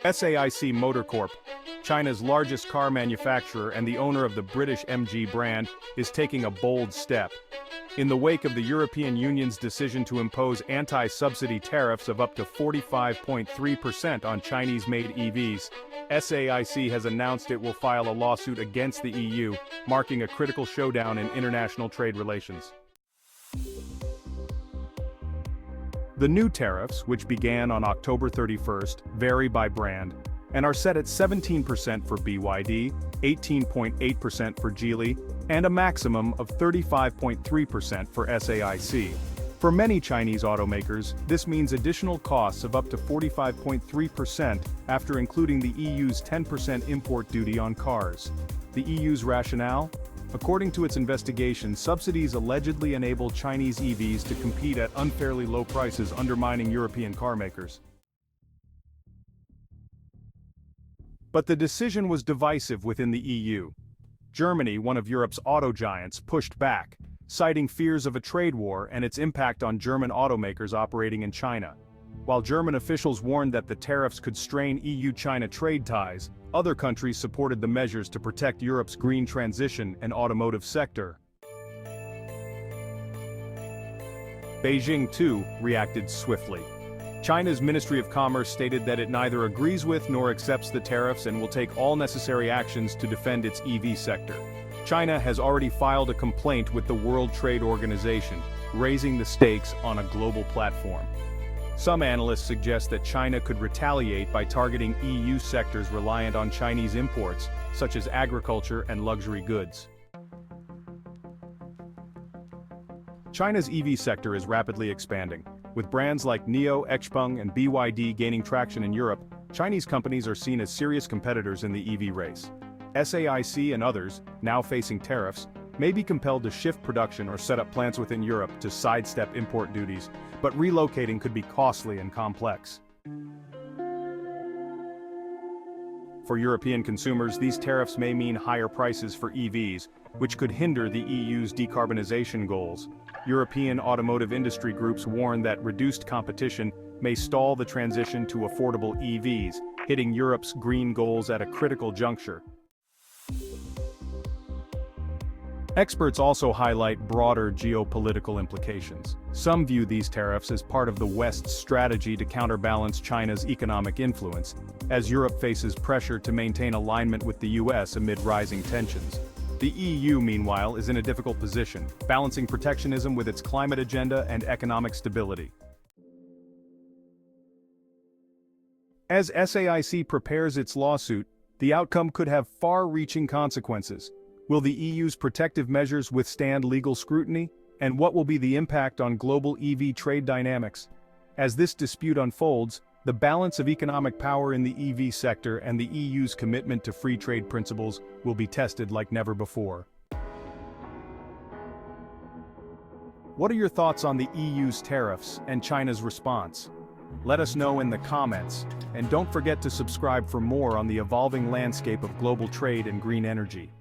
SAIC Motor Corp, China's largest car manufacturer and the owner of the British MG brand, is taking a bold step. In the wake of the European Union's decision to impose anti-subsidy tariffs of up to 45.3% on Chinese-made EVs, SAIC has announced it will file a lawsuit against the EU, marking a critical showdown in international trade relations. The new tariffs, which began on October 31st, vary by brand, and are set at 17% for BYD, 18.8% for Geely, and a maximum of 35.3% for SAIC. For many Chinese automakers, this means additional costs of up to 45.3% after including the EU's 10% import duty on cars. The EU's rationale? According to its investigation, subsidies allegedly enable Chinese EVs to compete at unfairly low prices, undermining European carmakers. But the decision was divisive within the EU. Germany, one of Europe's auto giants, pushed back, citing fears of a trade war and its impact on German automakers operating in China. While German officials warned that the tariffs could strain EU-China trade ties, other countries supported the measures to protect Europe's green transition and automotive sector. Beijing, too, reacted swiftly. China's Ministry of Commerce stated that it neither agrees with nor accepts the tariffs and will take all necessary actions to defend its EV sector. China has already filed a complaint with the World Trade Organization, raising the stakes on a global platform. Some analysts suggest that China could retaliate by targeting EU sectors reliant on Chinese imports, such as agriculture and luxury goods. China's EV sector is rapidly expanding. With brands like NIO, XPeng, and BYD gaining traction in Europe, Chinese companies are seen as serious competitors in the EV race. SAIC and others, now facing tariffs, may be compelled to shift production or set up plants within Europe to sidestep import duties, but relocating could be costly and complex. For European consumers, these tariffs may mean higher prices for EVs, which could hinder the EU's decarbonization goals. European automotive industry groups warn that reduced competition may stall the transition to affordable EVs, hitting Europe's green goals at a critical juncture. Experts also highlight broader geopolitical implications. Some view these tariffs as part of the West's strategy to counterbalance China's economic influence, as Europe faces pressure to maintain alignment with the US amid rising tensions. The EU, meanwhile, is in a difficult position, balancing protectionism with its climate agenda and economic stability. As SAIC prepares its lawsuit, the outcome could have far-reaching consequences. Will the EU's protective measures withstand legal scrutiny? And what will be the impact on global EV trade dynamics? As this dispute unfolds, the balance of economic power in the EV sector and the EU's commitment to free trade principles will be tested like never before. What are your thoughts on the EU's tariffs and China's response? Let us know in the comments, and don't forget to subscribe for more on the evolving landscape of global trade and green energy.